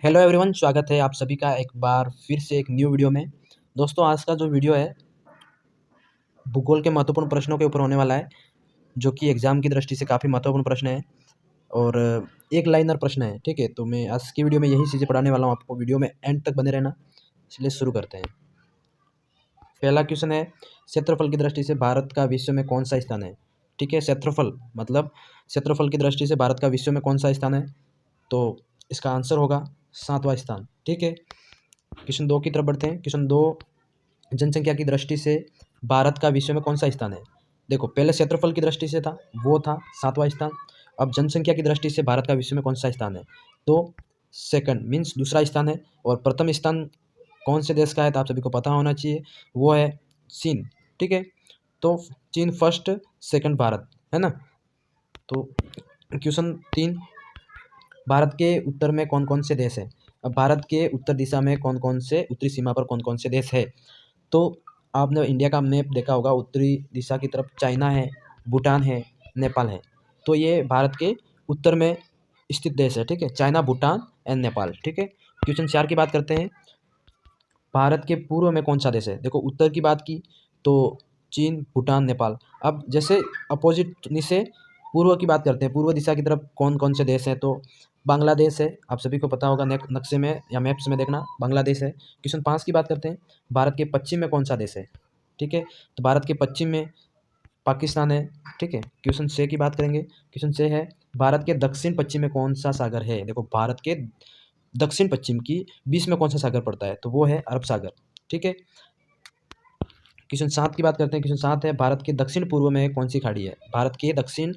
Hello everyone, स्वागत है आप सभी का एक बार फिर से एक न्यू वीडियो में। दोस्तों, आज का जो वीडियो है भूगोल के महत्वपूर्ण प्रश्नों के ऊपर होने वाला है, जो कि एग्जाम की दृष्टि से काफ़ी महत्वपूर्ण प्रश्न है और एक लाइनर प्रश्न है। ठीक है, तो मैं आज की वीडियो में यही चीज़ें पढ़ाने वाला हूँ आपको। वीडियो में एंड तक बने रहना। इसलिए शुरू करते हैं। पहला क्वेश्चन है, क्षेत्रफल की दृष्टि से भारत का विश्व में कौन सा स्थान है। ठीक है, क्षेत्रफल मतलब क्षेत्रफल की दृष्टि से भारत का विश्व में कौन सा स्थान है, तो इसका आंसर होगा 7वां स्थान। ठीक है, क्वेश्चन 2 की तरफ बढ़ते हैं। क्वेश्चन 2, जनसंख्या की दृष्टि से भारत का विश्व में कौन सा स्थान है। देखो, पहले क्षेत्रफल की दृष्टि से था, वो था 7वां स्थान। अब जनसंख्या की दृष्टि से भारत का विश्व में कौन सा स्थान है, तो सेकंड मीन्स दूसरा स्थान है। और प्रथम स्थान कौन से देश का है, तो आप सभी को पता होना चाहिए, वो है चीन। ठीक है, तो चीन फर्स्ट, सेकंड भारत, है ना। तो क्वेश्चन 3, भारत के उत्तर में कौन कौन से देश है। अब भारत के उत्तर दिशा में कौन कौन से, उत्तरी सीमा पर कौन कौन से देश है, तो आपने इंडिया का मैप देखा होगा। उत्तरी दिशा की तरफ चाइना है, भूटान है, नेपाल है। तो ये भारत के उत्तर में स्थित देश है। ठीक है, चाइना, भूटान एंड नेपाल। ठीक है, क्वेश्चन 4 की बात करते हैं, भारत के पूर्व में कौन सा देश है। देखो, उत्तर की बात की तो चीन, भूटान, नेपाल। अब जैसे अपोजिट से पूर्व की बात करते हैं, पूर्व दिशा की तरफ कौन कौन से देश हैं, तो बांग्लादेश है। आप सभी को पता होगा, नक्शे में या मैप्स में देखना, बांग्लादेश है। क्वेश्चन 5 की बात करते हैं, भारत के पश्चिम में कौन सा देश है। ठीक है, तो भारत के पश्चिम में पाकिस्तान है। ठीक है, क्वेश्चन 6 की बात करेंगे। क्वेश्चन 6 है, भारत के दक्षिण पश्चिम में कौन सा सागर है। देखो, भारत के दक्षिण पश्चिम की बीच में कौन सा सागर पड़ता है, तो वो है अरब सागर। ठीक है, क्वेश्चन 7 की बात करते हैं। क्वेश्चन 7 है, भारत के दक्षिण पूर्व में कौन सी खाड़ी है। भारत के दक्षिण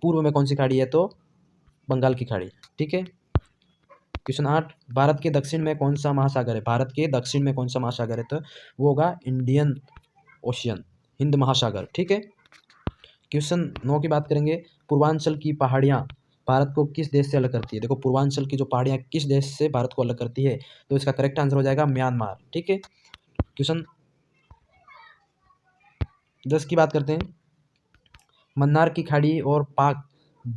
पूर्व में कौन सी खाड़ी है, तो बंगाल की खाड़ी। ठीक है, क्वेश्चन 8, भारत के दक्षिण में कौन सा महासागर है। भारत के दक्षिण में कौन सा महासागर है, तो वो होगा इंडियन ओशियन, हिंद महासागर। ठीक है, क्वेश्चन 9 की बात करेंगे, पूर्वांचल की पहाड़ियाँ भारत को किस देश से अलग करती है। देखो, पूर्वांचल की जो पहाड़ियाँ किस देश से भारत को अलग करती है, तो इसका करेक्ट आंसर हो जाएगा म्यांमार। ठीक है, क्वेश्चन 10 की बात करते हैं, मन्नार की खाड़ी और पाक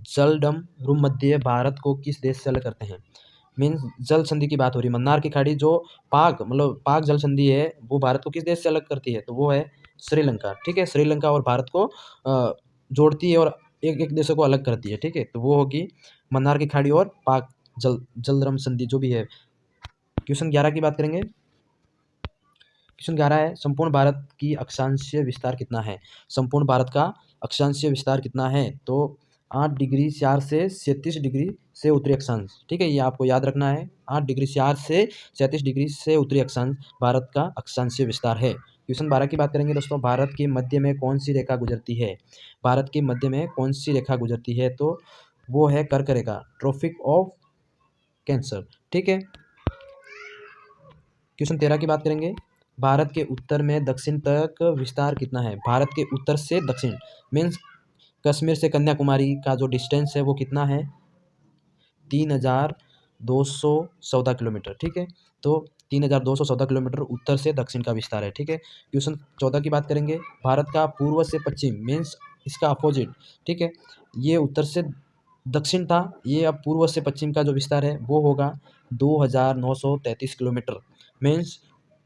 जलडम भूमध्य भारत को किस देश से अलग करते हैं। मीन्स जल संधि की बात हो रही है। मन्नार की खाड़ी जो पाक मतलब पाक जल संधि है, वो भारत को किस देश से अलग करती है, तो वो है श्रीलंका। ठीक है, श्रीलंका और भारत को जोड़ती है और एक एक देशों को अलग करती है। ठीक है, तो वो होगी मन्नार की खाड़ी और पाक जलदम संधि जो भी है। क्वेश्चन 11 की बात करेंगे। क्वेश्चन 11 है, संपूर्ण भारत की अक्षांशीय विस्तार कितना है। संपूर्ण भारत का अक्षांशीय विस्तार कितना है, तो 8 डिग्री 4 से 37 डिग्री से उत्तरी अक्षांश। ठीक है, ये आपको याद रखना है। 8 डिग्री 4 से 37 डिग्री से उत्तरी अक्षांश भारत का अक्षांशीय विस्तार है। क्वेश्चन 12 की बात करेंगे दोस्तों, भारत के मध्य में कौन सी रेखा गुजरती है। भारत के मध्य में कौन सी रेखा गुजरती है, तो वो है कर्क रेखा, ट्रॉपिक ऑफ कैंसर। ठीक है, क्वेश्चन 13 की बात करेंगे, भारत के उत्तर में दक्षिण तक विस्तार कितना है। भारत के उत्तर से दक्षिण मीन्स कश्मीर से कन्याकुमारी का जो डिस्टेंस है वो कितना है, 3214 किलोमीटर। ठीक है, तो 3214 किलोमीटर उत्तर से दक्षिण का विस्तार है। ठीक है, क्वेश्चन 14 की बात करेंगे, भारत का पूर्व से पश्चिम मीन्स इसका अपोजिट। ठीक है, ये उत्तर से दक्षिण था, ये अब पूर्व से पश्चिम का जो विस्तार है वो होगा 2933 किलोमीटर। मीन्स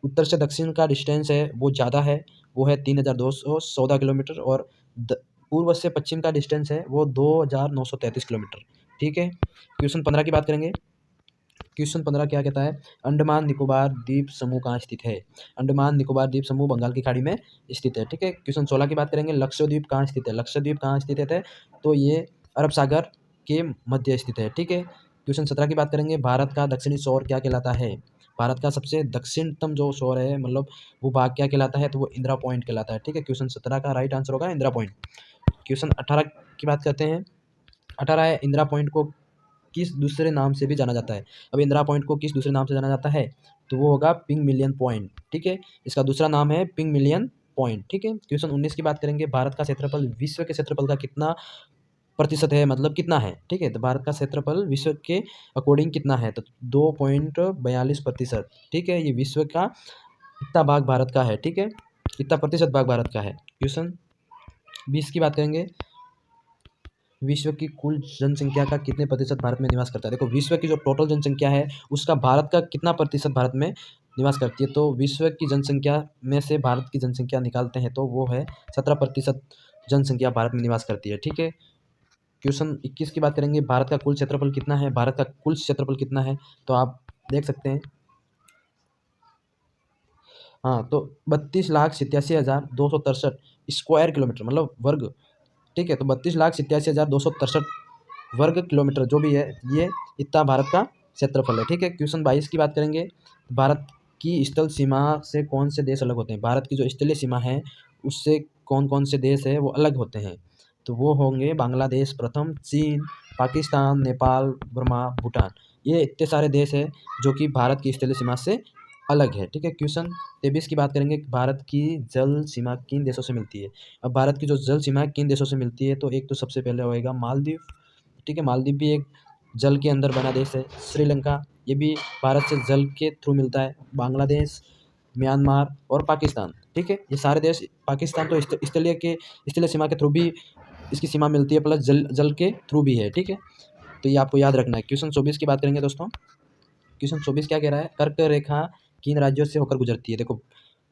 उत्तर से दक्षिण का डिस्टेंस है वो ज़्यादा है, वो है 3214 किलोमीटर, और पूर्व से पश्चिम का डिस्टेंस है वो 2933 किलोमीटर। ठीक है, क्वेश्चन 15 की बात करेंगे। क्वेश्चन 15 क्या कहता है, अंडमान निकोबार द्वीप समूह कहाँ स्थित है। अंडमान निकोबार द्वीप समूह बंगाल की खाड़ी में स्थित है। ठीक है, क्वेश्चन 16 की बात करेंगे, लक्षद्वीप कहाँ स्थित है। लक्षद्वीप कहाँ स्थित है, तो ये अरब सागर के मध्य स्थित है। ठीक है, क्वेश्चन 17 की बात करेंगे, भारत का दक्षिणी शोर क्या कहलाता है। भारत का सबसे दक्षिणतम जो शोर है, मतलब वो भाग क्या कहलाता है, तो वो इंदिरा पॉइंट कहलाता है। ठीक है, क्वेश्चन 17 का राइट आंसर होगा इंदिरा पॉइंट। क्वेश्चन 18 की बात करते हैं। 18 है, इंदिरा पॉइंट को किस दूसरे नाम से भी जाना जाता है। अब इंदिरा पॉइंट को किस दूसरे नाम से जाना जाता है, तो वो होगा पिंग मिलियन पॉइंट। ठीक है, इसका दूसरा नाम है पिंग मिलियन पॉइंट। ठीक है, क्वेश्चन 19 की बात करेंगे, भारत का क्षेत्रफल विश्व के क्षेत्रफल का कितना प्रतिशत है, मतलब कितना है। ठीक है, तो भारत का क्षेत्रफल विश्व के अकॉर्डिंग कितना है, तो 2.42%। ठीक है, ये विश्व का कितना भाग भारत का है। ठीक है, कितना प्रतिशत भाग भारत का है। क्वेश्चन 20 की बात करेंगे, विश्व की कुल जनसंख्या का कितने प्रतिशत भारत में निवास करता है? देखो, विश्व की जो टोटल जनसंख्या है उसका भारत का कितना प्रतिशत भारत में निवास करती है, तो विश्व की जनसंख्या में से भारत की जनसंख्या निकालते हैं तो वो है 17% जनसंख्या भारत में निवास करती है। ठीक है। क्वेश्चन 21 की बात करेंगे, भारत का कुल क्षेत्रफल कितना है? भारत का कुल क्षेत्रफल कितना है, तो आप देख सकते हैं। हाँ, तो 32,87,263 स्क्वायर किलोमीटर मतलब वर्ग। ठीक है, तो 32,87,263 वर्ग किलोमीटर जो भी है, ये इतना भारत का क्षेत्रफल है। ठीक है। क्वेश्चन 22 की बात करेंगे, भारत की स्थल सीमा से कौन से देश अलग होते हैं? भारत की जो स्थलीय सीमा है उससे कौन कौन से देश है वो अलग होते हैं, तो वो होंगे बांग्लादेश प्रथम, चीन, पाकिस्तान, नेपाल, बर्मा, भूटान। ये इतने सारे देश है जो कि भारत की स्थलीय सीमा से अलग है। ठीक है। क्वेश्चन 23 की बात करेंगे, भारत की जल सीमा किन देशों से मिलती है? अब भारत की जो जल सीमा है किन देशों से मिलती है, तो एक तो सबसे पहले होएगा मालदीव। ठीक है, मालदीव भी एक जल के अंदर बना देश है। श्रीलंका, ये भी भारत से जल के थ्रू मिलता है। बांग्लादेश, म्यांमार और पाकिस्तान। ठीक है, ये सारे देश, पाकिस्तान तो स्थलीय सीमा के थ्रू भी इसकी सीमा मिलती है, प्लस जल जल के थ्रू भी है। ठीक है, तो ये आपको याद रखना है। क्वेश्चन 24 की बात करेंगे दोस्तों। क्वेश्चन 24 क्या कह रहा है, कर्क रेखा किन राज्यों से होकर गुजरती है? देखो,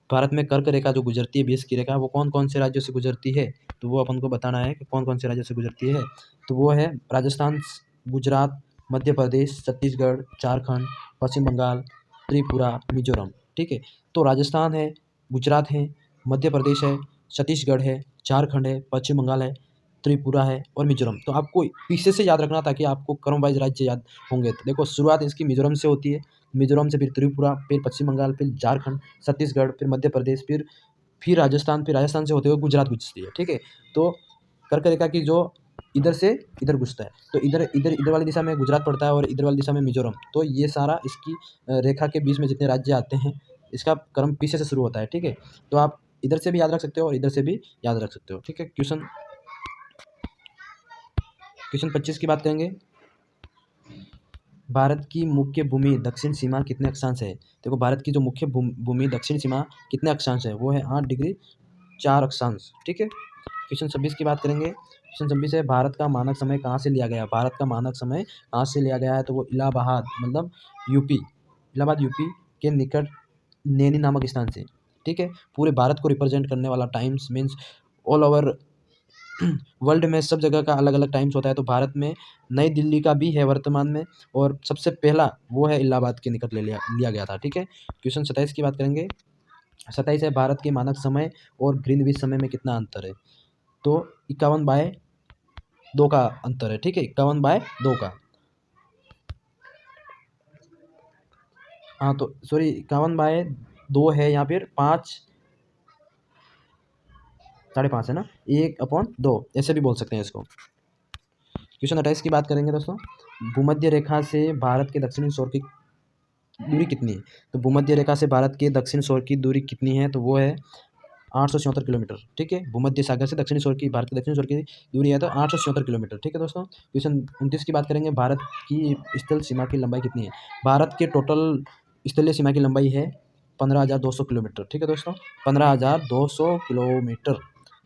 भारत में कर्क रेखा जो गुजरती है, 20 की रेखा, वो कौन कौन से राज्यों से गुजरती है, तो वो अपन को बताना है कि कौन कौन से राज्यों से गुजरती है। तो वो है राजस्थान, गुजरात, मध्य प्रदेश, छत्तीसगढ़, झारखंड, पश्चिम बंगाल, त्रिपुरा, मिजोरम। ठीक है, तो राजस्थान है, गुजरात है, मध्य प्रदेश है, छत्तीसगढ़ है, झारखंड है, पश्चिम बंगाल है, त्रिपुरा है और मिजोरम। तो आपको पीछे से याद रखना ताकि आपको क्रम वाइज राज्य याद होंगे। तो देखो, शुरुआत इसकी मिजोरम से होती है, मिजोरम से फिर त्रिपुरा, फिर पश्चिम बंगाल, फिर झारखंड, छत्तीसगढ़, फिर मध्य प्रदेश, फिर राजस्थान, फिर राजस्थान से होते हुए गुजरात गुजरती है। ठीक है, तो कर्क रेखा की जो इधर से इधर घुसता है, तो इधर इधर इधर वाली दिशा में गुजरात पड़ता है और इधर वाली दिशा में मिजोरम। तो ये सारा इसकी रेखा के बीच में जितने राज्य आते हैं, इसका क्रम पीछे से शुरू होता है। ठीक है, तो आप इधर से भी याद रख सकते हो और इधर से भी याद रख सकते हो। ठीक है। क्वेश्चन 25 की बात करेंगे, भारत की मुख्य भूमि दक्षिण सीमा कितने अक्षांश है? देखो, भारत की जो मुख्य भूमि दक्षिण सीमा कितने अक्षांश है, वो है 8 डिग्री 4 अक्षांश। ठीक है। क्वेश्चन 26 की बात करेंगे। क्वेश्चन 26 है, भारत का मानक समय कहाँ से लिया गया? भारत का मानक समय कहाँ से लिया गया है, तो वो इलाहाबाद मतलब यूपी, इलाहाबाद यूपी के निकट नैनी नामक स्थान से। ठीक है, पूरे भारत को रिप्रेजेंट करने वाला times means all over world में सब जगह का अलग अलग टाइम्स होता है, तो भारत में नई दिल्ली का भी है वर्तमान में, और सबसे पहला वो है इलाहाबाद के निकट लिया गया था। ठीक है। क्वेश्चन 27 की बात करेंगे। 27 है, भारत के मानक समय और ग्रीनविच समय में कितना अंतर है? तो 51/2 का अंतर है। ठीक है, 51/2 का। हाँ, तो सॉरी, 51/2 है, यहाँ पर 5 5.5 है ना, 1/2 ऐसे भी बोल सकते हैं इसको। क्वेश्चन 28 की बात करेंगे दोस्तों, भूमध्य रेखा से भारत के दक्षिणी छोर की दूरी कितनी है? तो भूमध्य रेखा से भारत के दक्षिण छोर की दूरी कितनी है, तो वो है 876 किलोमीटर। ठीक है, भूमध्य सागर से दक्षिणी छोर की, भारत के दक्षिणी छोर की दूरी है तो 876 किलोमीटर। ठीक है दोस्तों। क्वेश्चन 29 की बात करेंगे, भारत की स्थल सीमा की लंबाई कितनी है? भारत के टोटल स्थलीय सीमा की लंबाई है 15,200 किलोमीटर। ठीक है दोस्तों, 15,200 किलोमीटर।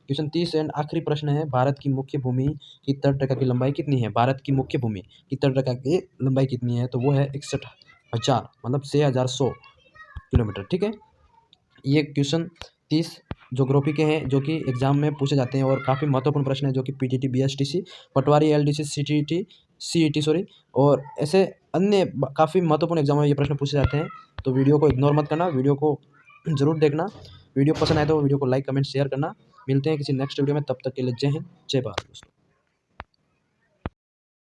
क्वेश्चन 30 एंड आखिरी प्रश्न है, भारत की मुख्य भूमि की तटरेखा की लंबाई कितनी है? भारत की मुख्य भूमि की तटरेखा की लंबाई कितनी है, तो वो है 61,000 मतलब 6,100 किलोमीटर। ठीक है, ये क्वेश्चन 30 ज्योग्राफी के हैं जो कि एग्जाम में पूछे जाते हैं और काफ़ी महत्वपूर्ण प्रश्न है, जो कि पीटीटी, बीएसटीसी, पटवारी, एलडीसी, सीटीटी, सीईटी सॉरी, और ऐसे अन्य काफ़ी महत्वपूर्ण एग्जामों में ये प्रश्न पूछे जाते हैं। तो वीडियो को इग्नोर मत करना, वीडियो को जरूर देखना। वीडियो पसंद आए तो वीडियो को लाइक, कमेंट, शेयर करना। मिलते हैं किसी नेक्स्ट वीडियो में, तब तक के लिए जय हिंद, जय भारत दोस्तों।